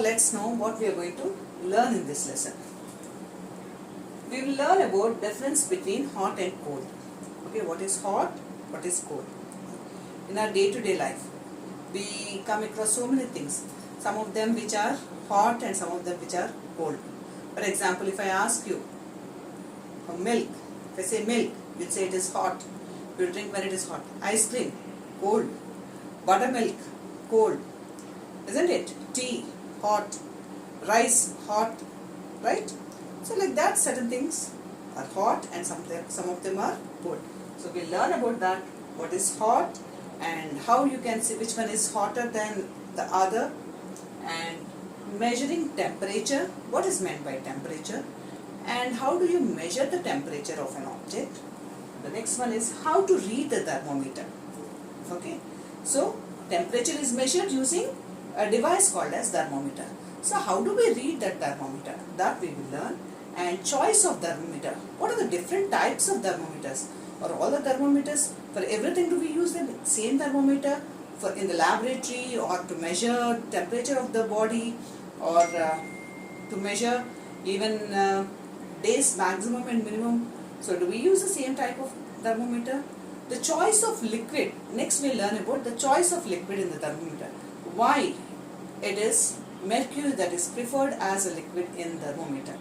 let's know what we are going to learn in this lesson. We will learn about difference between hot and cold. Okay, what is hot, what is cold? In our day-to-day life, we come across so many things. Some of them which are hot and some of them which are cold. For example, if I ask you for milk, if I say milk, you'll say it is hot. You'll drink when it is hot. Ice cream, cold. Buttermilk, cold. Isn't it? Tea, hot. Rice, hot. Right? So like that, certain things are hot and some of them are cold. So we'll learn about that, what is hot and how you can see which one is hotter than the other, and measuring temperature, what is meant by temperature, and how do you measure the temperature of an object. The next one is how to read the thermometer. Okay, so temperature is measured using a device called as thermometer. So how do we read that thermometer? That we will learn. And choice of thermometer. What are the different types of thermometers? Or all the thermometers, for everything do we use the same thermometer? For in the laboratory, or to measure temperature of the body, or to measure even days maximum and minimum. So do we use the same type of thermometer? The choice of liquid. Next we learn about the choice of liquid in the thermometer. Why it is mercury that is preferred as a liquid in thermometer.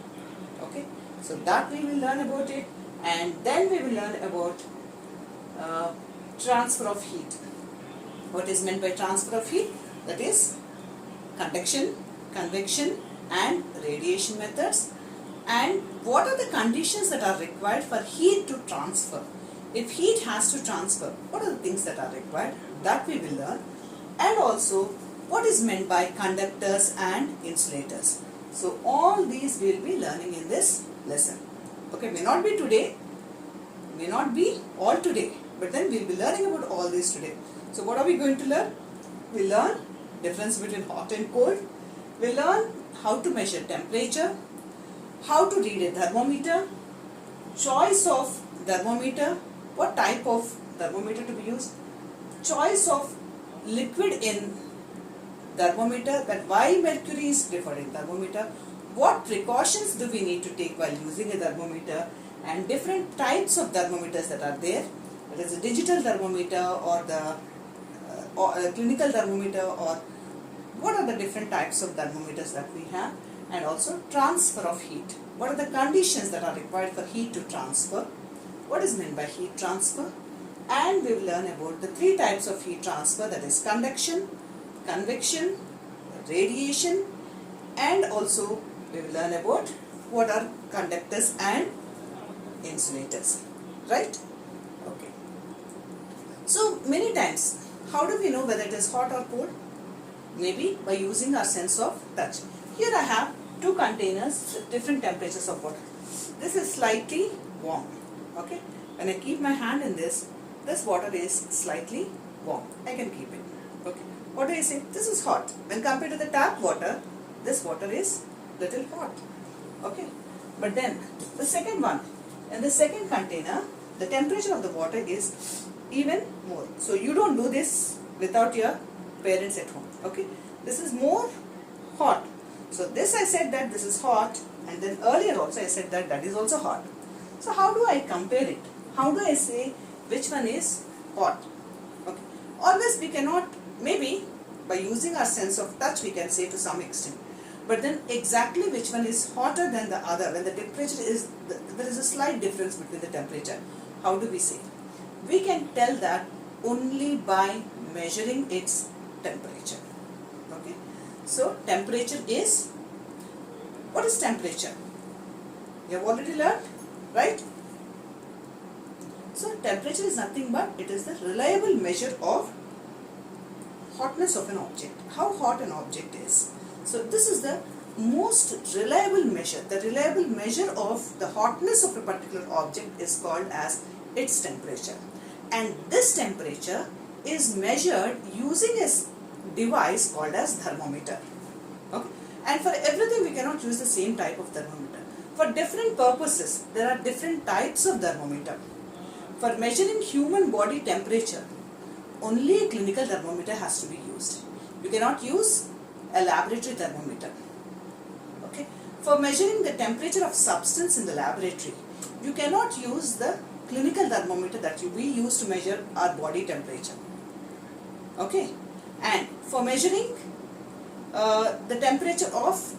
Okay, so that we will learn about it, and then we will learn about transfer of heat. What is meant by transfer of heat? That is conduction, convection and radiation methods, and what are the conditions that are required for heat to transfer. If heat has to transfer, what are the things that are required? That we will learn. And also what is meant by conductors and insulators. So all these we will be learning in this lesson. Okay, may not be today, may not be all today, but then we will be learning about all these today. So what are we going to learn? We learn difference between hot and cold. We learn how to measure temperature, how to read a thermometer, choice of thermometer, what type of thermometer to be used, choice of liquid in thermometer, that why mercury is preferred in thermometer, what precautions do we need to take while using a thermometer, and different types of thermometers that are there. It is a digital thermometer or the clinical thermometer, or what are the different types of thermometers that we have, and also transfer of heat. What are the conditions that are required for heat to transfer? What is meant by heat transfer? And we will learn about the three types of heat transfer, that is conduction, convection, radiation, and also we will learn about what are conductors and insulators. Right? Okay. So many times, how do we know whether it is hot or cold? Maybe by using our sense of touch. Here I have two containers with different temperatures of water. This is slightly warm. Okay. When I keep my hand in this water is slightly warm. I can keep it. Okay. What do I say? This is hot. When compared to the tap water, this water is little hot. Okay. But then the second one, in the second container, the temperature of the water is even more. So you don't do this without your parents at home. Okay. This is more hot. So this I said that this is hot, and then earlier also I said that that is also hot. So how do I compare it? How do I say which one is hot? Okay. Always we cannot, maybe by using our sense of touch we can say to some extent. But then exactly which one is hotter than the other, when the temperature is, there is a slight difference between the temperature. How do we say? We can tell that only by measuring its temperature. Okay. So temperature is, what is temperature? You have already learned, right? So temperature is nothing but it is the reliable measure of hotness of an object. How hot an object is. So this is the most reliable measure. The reliable measure of the hotness of a particular object is called as its temperature. And this temperature is measured using a device called as thermometer. Okay? And for everything we cannot use the same type of thermometer. For different purposes, there are different types of thermometer. For measuring human body temperature, only a clinical thermometer has to be used. You cannot use a laboratory thermometer. Okay. For measuring the temperature of substance in the laboratory, you cannot use the clinical thermometer that we use to measure our body temperature. Okay. And for measuring the temperature of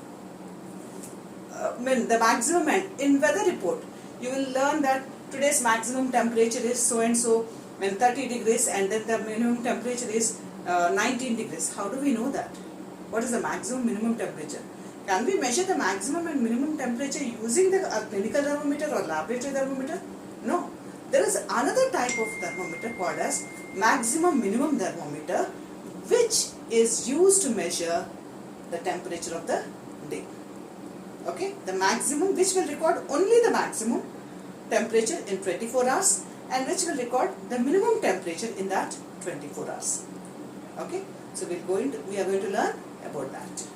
the maximum, and in weather report you will learn that today's maximum temperature is so and so, when 30 degrees, and then the minimum temperature is 19 degrees. How do we know that? What is the maximum minimum temperature? Can we measure the maximum and minimum temperature using the clinical thermometer or laboratory thermometer? No. There is another type of thermometer called as maximum minimum thermometer, which is used to measure the temperature of the day. Okay, the maximum, which will record only the maximum temperature in 24 hours, and which will record the minimum temperature in that 24 hours. Okay, so we are going to learn about that.